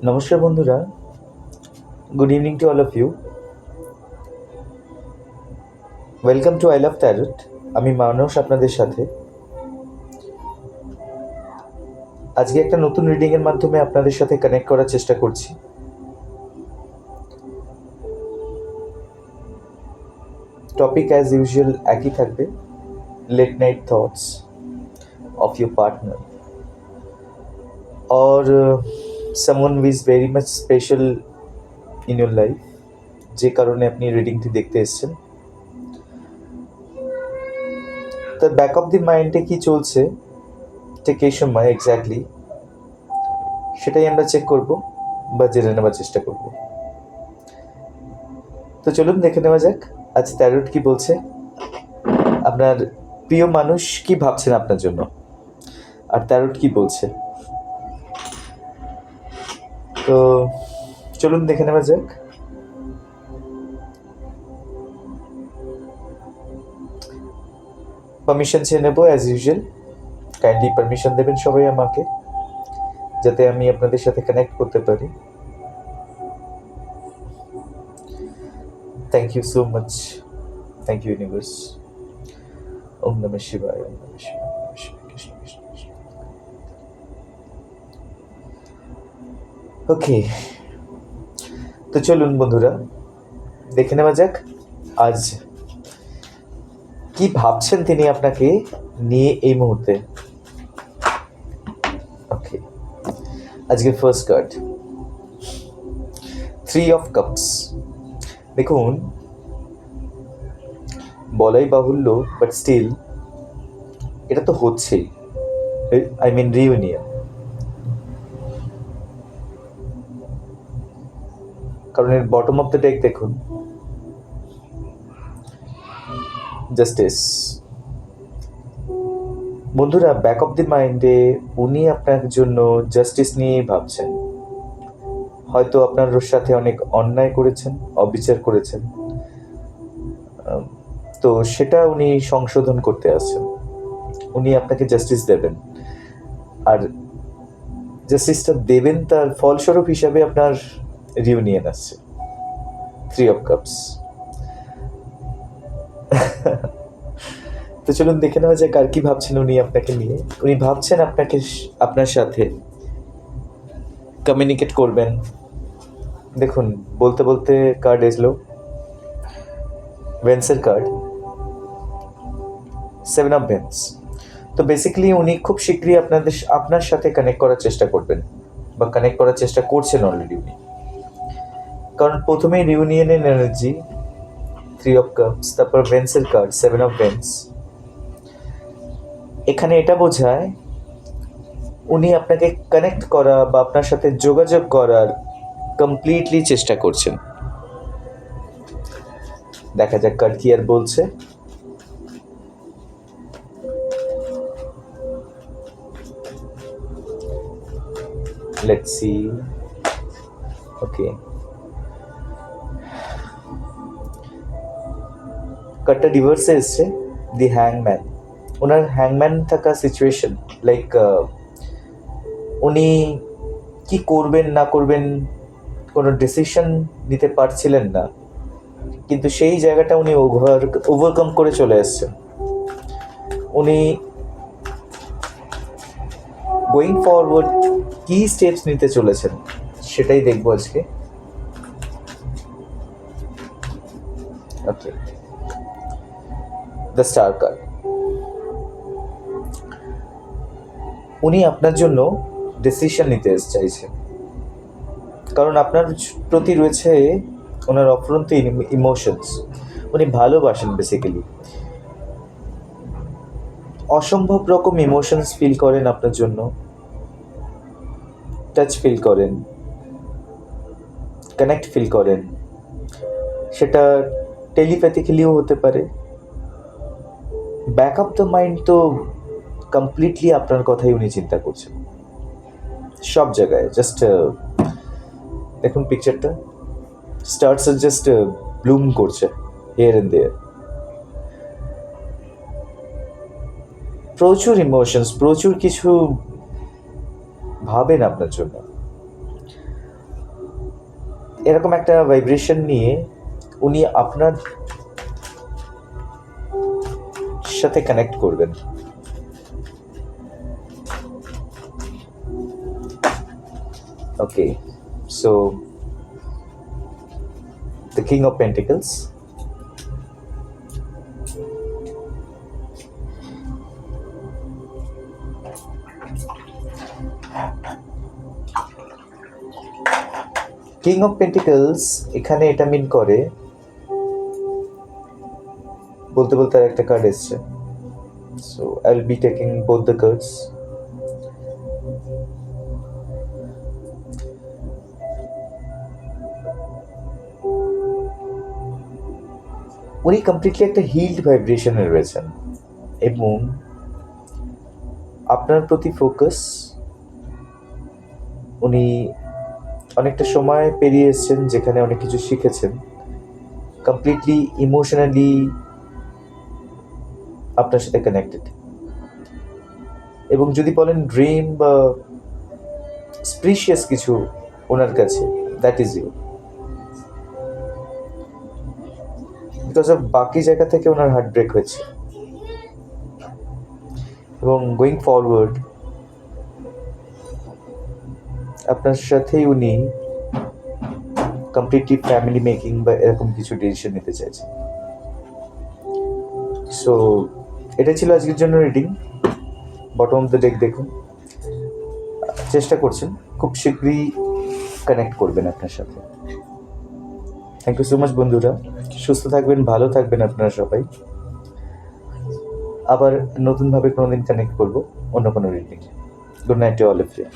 নমস্কার বন্ধুরা, good evening to all of you. Welcome to I love tarot. আমি মানস আপনাদের সাথে। আজকে একটা নতুন রিডিংয়ের মাধ্যমে আপনাদের সাথে কানেক্ট করার চেষ্টা করছি। টপিক অ্যাজ ইউজুয়াল একই থাকবে, late night thoughts of your partner or someone who is very much special in your life, যে কারণে আপনি রিডিংটি দেখতে এসেছেন। তার ব্যাক অফ দি মাইন্ডে কি চলছে ঠিক এই সময় এক্স্যাক্টলি সেটাই আমরা চেক করব বা জেনে নেওয়ার চেষ্টা করব। তো চলুন দেখে নেওয়া যাক আজ ট্যারট কি বলছে, আপনার প্রিয় মানুষ কি ভাবছেন আপনার জন্য, আর ট্যারট কি বলছে। তো চলুন দেখে নেওয়া যাক। পারমিশন চেয়ে নেবো অ্যাজ ইউজুয়াল। কাইন্ডলি পারমিশন দেবেন সবাই আমাকে, যাতে আমি আপনাদের সাথে কানেক্ট করতে পারি। Thank you so much, thank you universe. ওম নমঃ শিবায়, ওম নমঃ শিবায়, নমঃ শিবায়, কৃষ্ণ কৃষ্ণ কৃষ্ণ। ওকে, তো চলুন বন্ধুরা দেখে নেওয়া যাক আজ কি ভাবছেন তিনি আপনাকে নিয়ে এই মুহূর্তে। ওকে, আজকের ফার্স্ট কার্ড, 3 অফ কাপস। দেখুন, বলাই বাহুল্য, বাট স্টিল এটা তো হচ্ছেই, আই মিন রিউনিয়ন। কারণ এর বটম অফ দ্য ডেক দেখুন, জাস্টিস। বন্ধুরা, ব্যাক অফ দি মাইন্ডে উনি আপনার জন্য জাস্টিস নিয়েই ভাবছেন। হয়তো আপনার সাথে অনেক অন্যায় করেছেন, অবিচার করেছেন, তো সেটা উনি সংশোধন করতে আসছেন। উনি আপনাকে জাস্টিস দেবেন, আর জাস্টিসটা দেবেন তার ফলস্বরূপ হিসাবে আপনার রিউনিয়ন আসছে। 3 অফ কাপস। তো চলুন দেখে নেওয়া যাক আর কি ভাবছেন উনি আপনাকে নিয়ে। উনি ভাবছেন আপনাকে, আপনার সাথে কমিউনিকেট করবেন। দেখুন, বলতে বলতে কার্ড এসলো, ভেন্সের কার্ড, 7 অফ ভেন্স। তো বেসিক্যালি উনি খুব শীঘ্রই আপনার সাথে কানেক্ট করার চেষ্টা করবেন, বা কানেক্ট করার চেষ্টা করছেন অলরেডি উনি। কারণ প্রথমেই রিউনিয়নের এনার্জি, 3 অফ কাপস, তারপর ভেন্সের কার্ড, 7 অফ ভেন্স। এখানে এটা বোঝায় উনি আপনাকে কানেক্ট করা বা আপনার সাথে যোগাযোগ করার কমপ্লিটলি চেষ্টা করছেন। দেখা যাক কার্ড কি আর বলছে। Let's see. ওকে, কার্ডটা ডিভার্সে এসছে, দি হ্যাংম্যান। ওনার হ্যাংম্যান থাকা সিচুয়েশন, লাইক উনি কি করবেন না করবেন কোনো ডিসিশন নিতে পারছিলেন না, কিন্তু সেই জায়গাটা উনি ওভারকাম করে চলে এসছেন। উনি গোয়িং ফরওয়ার্ড কি স্টেপস নিতে চলেছেন সেটাই দেখবো আজকে। ওকে, দ্য স্টার কার্ড। উনি আপনার জন্য ডিসিশন নিতে চাইছেন, কারণ আপনার প্রতি রয়েছে ওনার অফুরন্ত ইমোশনস। উনি ভালোবাসেন বেসিক্যালি, অসম্ভব রকম ইমোশনস ফিল করেন আপনার জন্য, টাচ ফিল করেন, কানেক্ট ফিল করেন। সেটা টেলিপ্যাথিক্যালিও হতে পারে। ব্যাক অফ দ্য মাইন্ড তো কমপ্লিটলি আপনার কথাই উনি চিন্তা করছেন সব জায়গায়। জাস্ট দেখুন পিকচারটা, স্টার্স জাস্ট ব্লুম করছে হিয়ার এন্ড দেয়ার। প্রচুর ইমোশনস, প্রচুর কিছু ভাবেন আপনার জন্য। এরকম একটা ভাইব্রেশন নিয়ে উনি আপনার সাথে কানেক্ট করবেন। Okay, so the king of pentacles, king of pentacles এখানে এটা মিন করে, বলতে বলতে আর একটা কার্ড এসছে, so I will be taking both the cards. উনি কমপ্লিটলি একটা হিল্ড ভাইব্রেশনে রয়েছেন এবং আপনার প্রতি ফোকাস। উনি অনেকটা সময় পেরিয়ে এসছেন যেখানে অনেক কিছু শিখেছেন, কমপ্লিটলি ইমোশনালি আপনার সাথে কানেক্টেড। এবং যদি বলেন ড্রিম বা স্প্রিশিয়াস কিছু ওনার কাছে, that is you. Because of বাকি জায়গা থেকে ওনার হার্ট ব্রেক হয়েছে এবং গোয়িং ফরওয়ার্ড আপনার সাথেই উনি কমপ্লিটলি ফ্যামিলি মেকিং বা এরকম কিছু ডিসিশন নিতে চাইছেন। সো এটা ছিল আজকের জন্য reading. Bottom of the deck দেখুন, চেষ্টা করছেন খুব শীঘ্রই কানেক্ট করবেন আপনার সাথে। থ্যাংক ইউ সো মাচ বন্ধুরা, সুস্থ থাকবেন, ভালো থাকবেন আপনারা সবাই। আবার নতুনভাবে কোনোদিন কানেক্ট করবো অন্য কোনো reading. Good night to all of you.